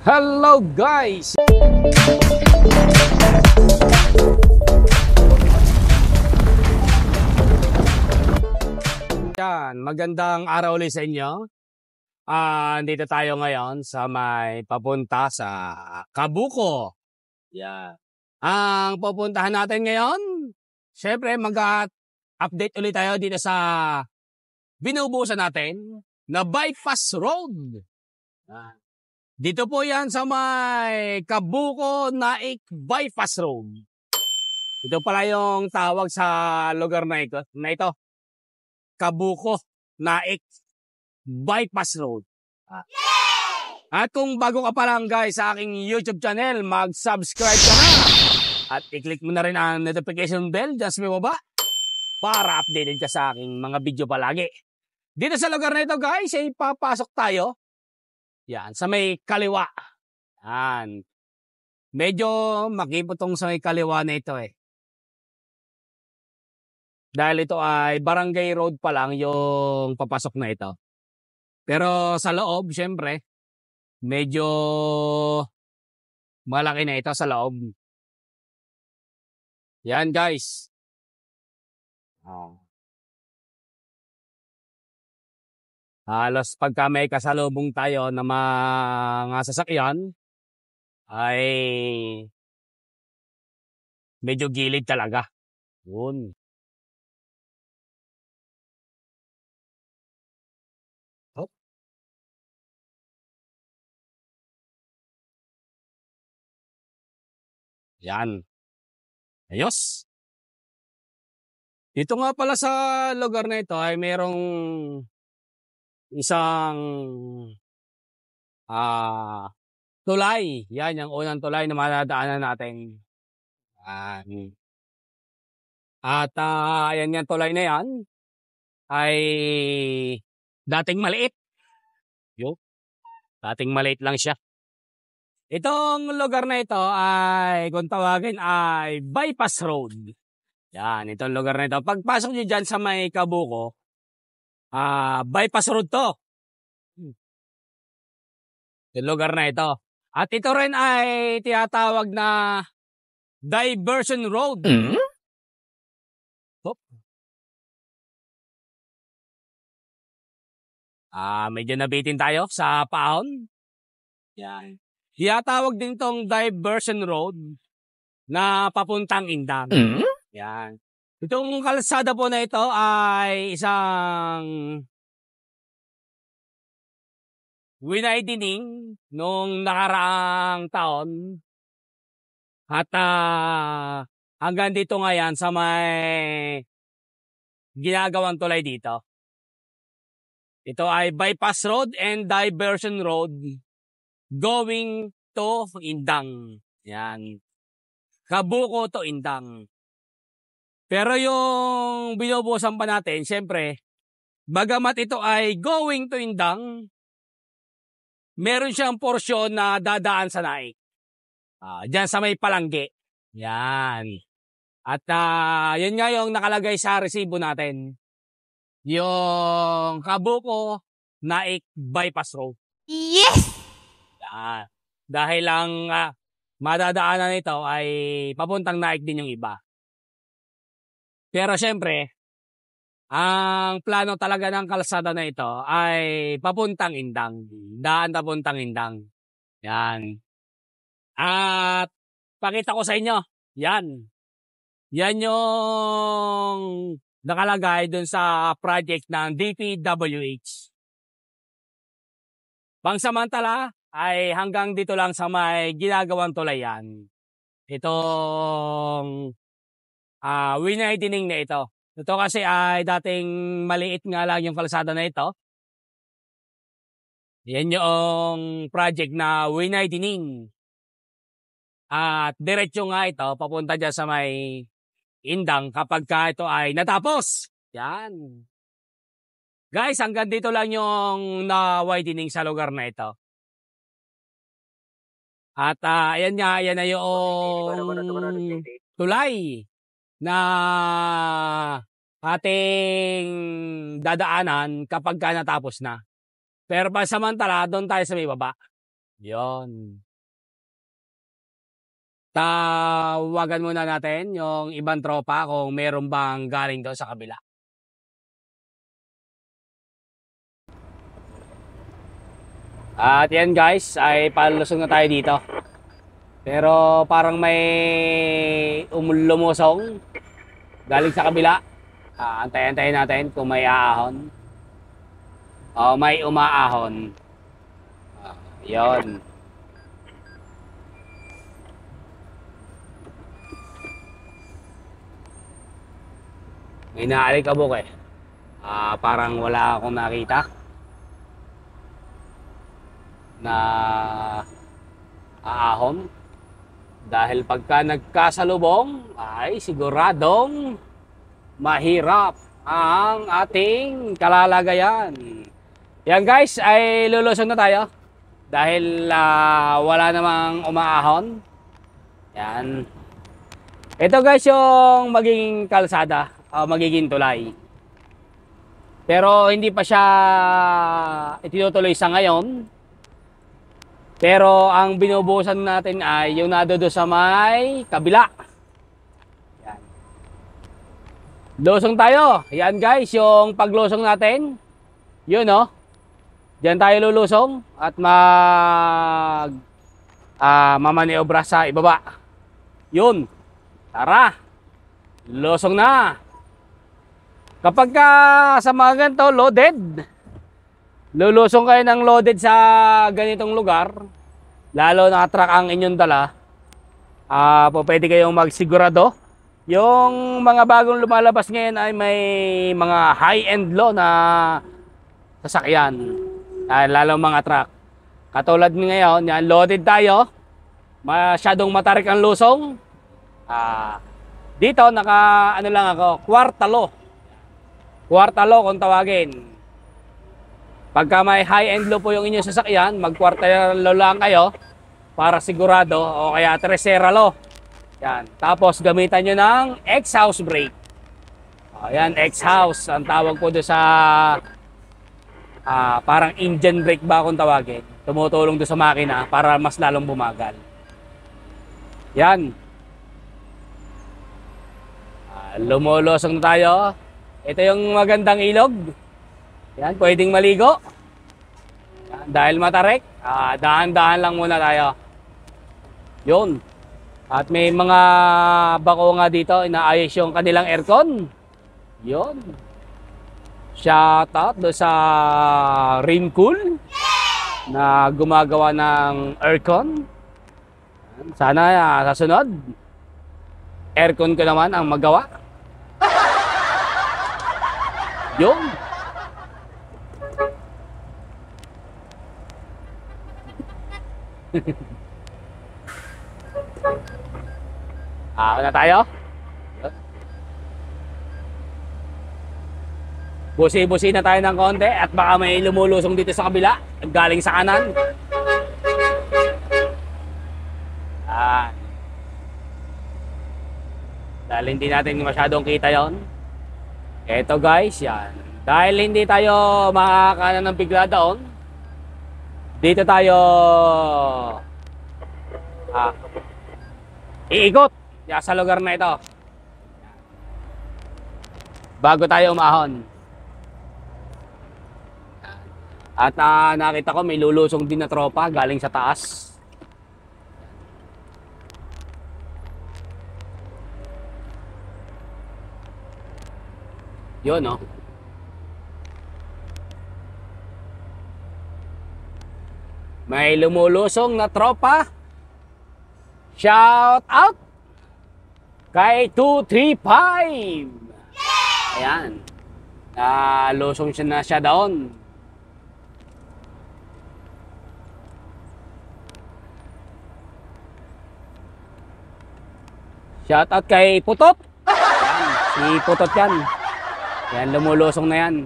Hello guys! Yan, magandang araw ulit sa inyo. Dito tayo ngayon sa may papunta sa Kabuko. Yan. Ang pupuntahan natin ngayon, syempre mag-update ulit tayo dito sa binubusan natin na bypass road. Yan. Dito po yan sa may Kabuko Naik Bypass Road. Ito pala yung tawag sa lugar na ito. Kabuko Naik Bypass Road. At kung bago ka pa lang guys sa aking YouTube channel, mag-subscribe ka na. At i-click mo na rin ang notification bell dyan sa may baba para updated ka sa aking mga video palagi. Dito sa lugar na ito guys, ay papasok tayo. Yan, sa may kaliwa. Yan. Medyo makipotong sa may kaliwa na ito eh. Dahil ito ay barangay road pa lang yung papasok na ito. Pero sa loob, syempre, medyo malaki na ito sa loob. Yan guys. Halos pagka may kasalubong tayo na mga sasakyan, ay medyo gilid talaga. Yun. Oh. Yan. Ayos. Dito nga pala sa lugar na ito ay merong isang tulay. Yan, yung unang tulay na madadaanan natin. At ayan yung tulay na yan ay dating maliit. Dating maliit lang siya. Itong lugar na ito ay kung tawagin ay bypass road. Yan, itong lugar na ito. Pagpasok nyo dyan sa may Kabuko, bypass road to. Yung lugar na ito. At ito rin ay tinatawag na diversion road. Medyo nabitin tayo sa paon. Yan. Tinatawag din tong diversion road na papuntang Indang. Yan. Itong kalsada po na ito ay isang winidening nung nakaraang taon. At hanggang dito nga yan sa may ginagawang tulay dito. Ito ay bypass road and diversion road going to Indang. Yan. Kabuko to Indang. Pero yung binubusan pa natin, syempre, bagamat ito ay going to Indang, meron siyang porsyon na dadaan sa Naik. Diyan sa may Palangge. Yan. At yan nga yung nakalagay sa resibo natin. Yung Kabuko Naik Bypass Road. Yes! Dahil lang madadaanan nito ay papuntang Naik din yung iba. Pero syempre, ang plano talaga ng kalsada na ito ay papuntang Indang. Daan papuntang Indang. Yan. At pakita ko sa inyo. Yan. Yan yung nakalagay dun sa project ng DPWH. Pangsamantala ay hanggang dito lang sa may ginagawang tulayan. Itong widening na ito. Ito kasi ay dating maliit nga lang yung kalsada na ito. Yan yung project na widening. At diretso nga ito papunta dyan sa may Indang kapag ka ito ay natapos. Yan. Guys, hanggang dito lang yung na-widening sa lugar na ito. At ayan nga, ayan na yung tulay na ating dadaanan kapag ka natapos na. Pero pansamantala, doon tayo sa may baba. Yon. Tawagan muna natin yung ibang tropa kung meron bang galing doon sa kabila. At yan guys, ay palusong na tayo dito. Pero parang may lumusong galing sa kabila. Antay-antayin natin kung may aahon. O may umaahon. Yon. May naalikabok eh. Parang wala akong nakita na aahon. Dahil pagka nagkasalubong ay siguradong mahirap ang ating kalalagayan. Yan guys, ay lulusong na tayo. Dahil wala namang umaahon. Yan. Ito guys yung magiging kalsada, magiging tulay. Pero hindi pa siya itinutuloy sa ngayon. Pero ang binubuhusan natin ay yung nadodo sa may kabila. Yan. Lusong tayo. Yan guys, yung paglusong natin. Yun oh. Diyan tayo lulusong at mamaniobra sa ibaba. Yun. Tara. Lusong na. Kapag sa mga ganito, loaded. Lulusong kayo ng loaded sa ganitong lugar, lalo na truck ang inyong dala, pwede kayong magsigurado. Yung mga bagong lumalabas ngayon ay may mga high-end low na sasakyan, lalo mga truck. Katulad ngayon, yan, loaded tayo, masyadong matarik ang lusong. Dito, ano lang ako, kwartalo kung tawagin. Pagka may high-end low po yung inyong sasakyan, mag-kwartalo lang kayo para sigurado, o kaya tercera low. Yan. Tapos gamitan nyo ng X-house brake. Ayan, X-house ang tawag po doon sa parang engine brake ba kung tawagin. Tumutulong doon sa makina para mas lalong bumagal. Yan. Lumulosong na tayo. Ito yung magandang ilog. Yan, pwedeng maligo. Yan, dahil matarik, dahan-dahan lang muna tayo. Yun. At may mga bako nga dito, inaayos yung kanilang aircon. Yun. Shout out do sa Rincool na gumagawa ng aircon. Sana sa sunod, aircon ko naman ang magawa. Yun. Na tayo. Busi-busi na tayo ng konti at baka may lumulusong dito sa kabila galing sa kanan. Dahil hindi natin masyadong kita yon. Eto guys, yan. Dahil hindi tayo makakanan ng bigla doon, dito tayo iikot sa lugar na ito bago tayo umahon. At nakita ko may lulusong din na tropa galing sa taas. Yun, no? May lumulusong na tropa. Shout out kay 235. Ayan. Lusong siya na siya doon. Shout out kay Putot. Ayan. Si Putot yan. Yan, lumulusong na yan.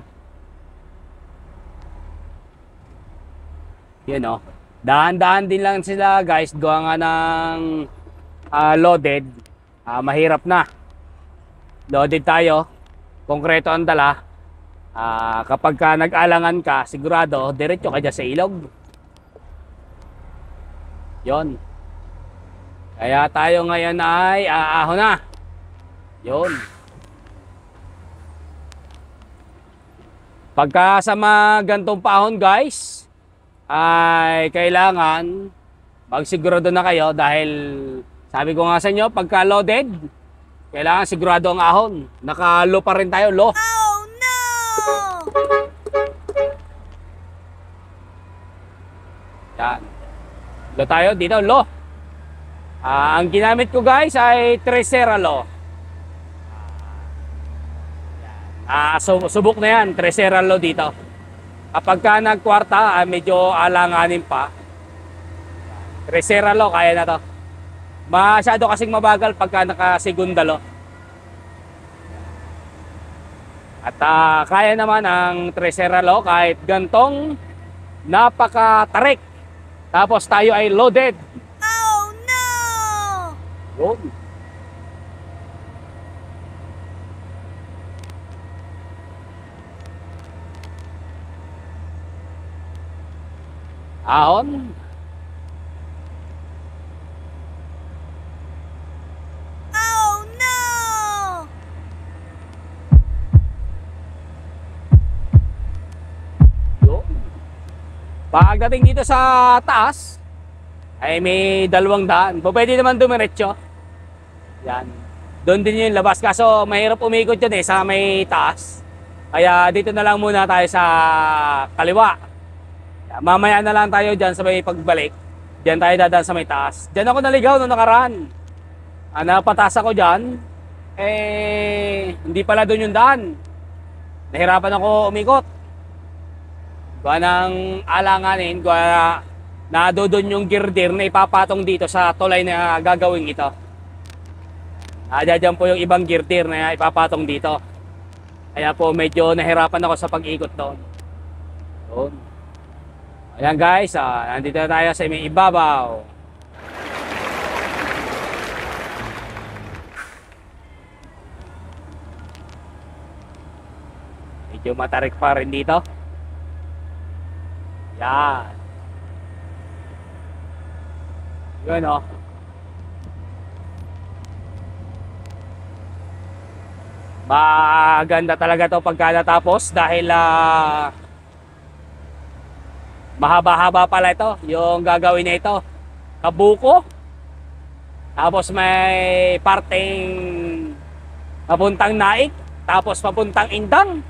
Yan o. Dahan-dahan din lang sila guys. Gawa nga ng loaded. Mahirap na. Loaded tayo. Konkreto ang dala. Kapag ka nag-alangan ka, sigurado, diretso ka dyan sa ilog. Yon. Kaya tayo ngayon ay aahon na. Yon. Pagka sa mga gantong paahon guys, ay kailangan magsigurado na kayo dahil sabi ko nga sa inyo, pagka loaded, kailangan sigurado ang ahon. Naka-low pa rin tayo, low. Oh no! Yan. Low tayo, dito, low. Ang ginamit ko guys ay Tresera low. Subok na yan, Tresera low dito. Kapag ka nagkwarta, medyo alanganin pa. Tresera low, kaya na to. Masyado kasing mabagal pagka naka-segunda low. At kaya naman ang Tresera low kahit gantong napaka-tarik. Tapos tayo ay loaded. Oh no! Yun. Ahon. Oh no! Yun. Pagdating dito sa taas, ay may 2 daan. Pwede naman dumiretso. Yan. Doon din yung labas. Kaso mahirap umikot yun sa may taas. Kaya dito na lang muna tayo sa kaliwa. Mamaya na lang tayo dyan sa may pagbalik. Diyan tayo dadaan sa may taas. Diyan ako naligaw nung nakaraan. Napataas ako dyan. Hindi pala doon yung daan. Nahirapan ako umikot. Gawa ng alanganin. Gawa na doon yung girder na ipapatong dito sa tulay na gagawin ito. Diyan po yung ibang girder na ipapatong dito. Kaya po medyo nahirapan ako sa pag-ikot doon. Doon. Ayan guys, nandito na tayo sa may ibabaw. Medyo matarik pa rin dito. Yan. Yun o. Maganda talaga to pagka natapos dahil mahaba-haba pala ito, yung gagawin na ito. Kabuko. Tapos may parteng papuntang Naik. Tapos papuntang Indang.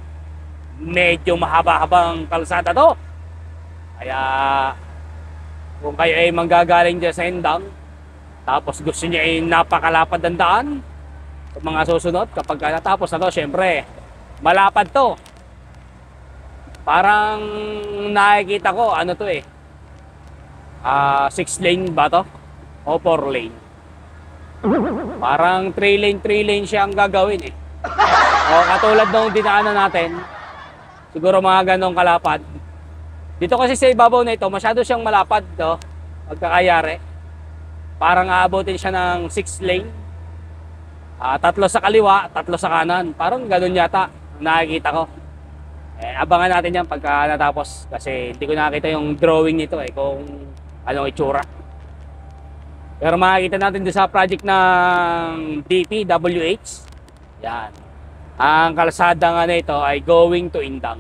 Medyo mahaba-habang kalsada to. Kaya kung kayo ay manggagaling dyan sa Indang, tapos gusto niya ay napakalapad ang daan, sa mga susunod, kapag natapos na to, syempre, malapad to. Parang nakikita ko, ano to 6 lane ba to? O 4 lane? Parang 3 lane siya ang gagawin O katulad nung dinaanan natin, siguro mga ganong kalapad. Dito kasi sa ibabaw na ito, masyado siyang malapad to, pagkakayari. Parang aabutin siya ng 6 lane. 3 sa kaliwa, 3 sa kanan. Parang ganon yata, nakikita ko. Abangan natin yan pagka natapos kasi hindi ko nakita yung drawing nito kung anong itsura. Pero makikita natin doon sa project ng DPWH. Yan. Ang kalsada nga na ito ay going to Indang.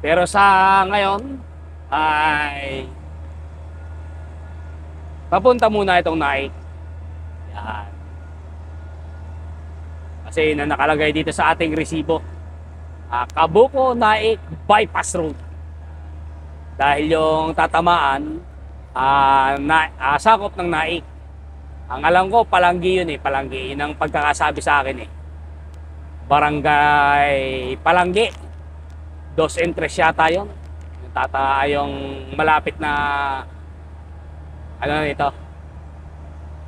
Pero sa ngayon ay papunta muna itong Naik. Yan. Kasi na nakalagay dito sa ating resibo. Kabuko Naik Bypass Road. Dahil yung tatamaan sakop ng Naik. Ang alam ko Palanggi yun Palanggi. Yun ang pagkakasabi sa akin Barangay Palanggi. 2 and 3 yata yun. Yung malapit na ano nito,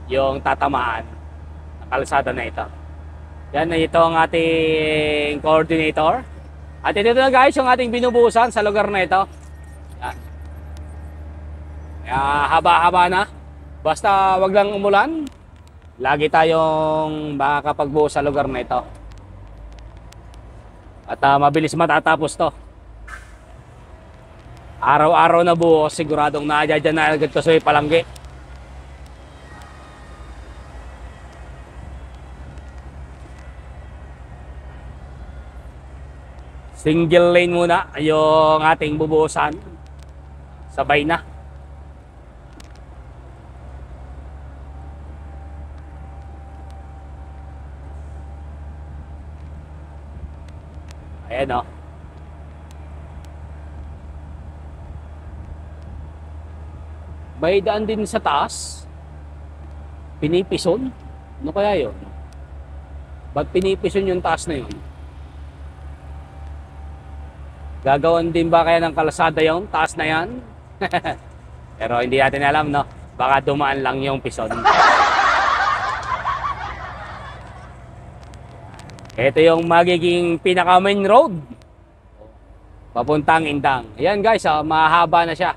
yung tatamaan ng kalsada na ito. Yan, ito ang ating coordinator. At ito na guys yung ating binubuhusan sa lugar na ito. Yan. Haba-haba na. Basta wag lang umulan, lagi tayong makakapagbuhos sa lugar na ito. At mabilis matatapos to. Araw-araw na buo, siguradong nadyan na agad ko sa palanggi. Single lane muna yung ating bubuhusan. Sabay na. Ayan o. May daan din sa taas. Pinipison. Ano kaya yun? Ba't pinipison yung taas na yun? Gagawan din ba kaya ng kalsada yung taas na yan? Pero hindi natin alam, no? Baka dumaan lang yung pison. Ito yung magiging pinaka main road. Papuntang Indang. Ayan guys, mahaba na siya.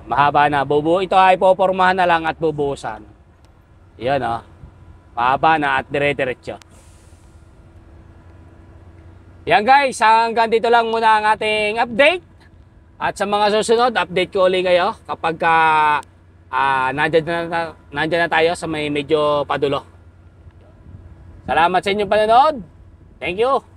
Mahaba na. Ito ay popormahan na lang at bubuhusan. Ayan mahaba na at dire-diretso. Yan guys, hanggang dito lang muna ang ating update. At sa mga susunod, update ko ulit kayo kapag nandyan na tayo sa may medyo padulo. Salamat sa inyong panonood. Thank you.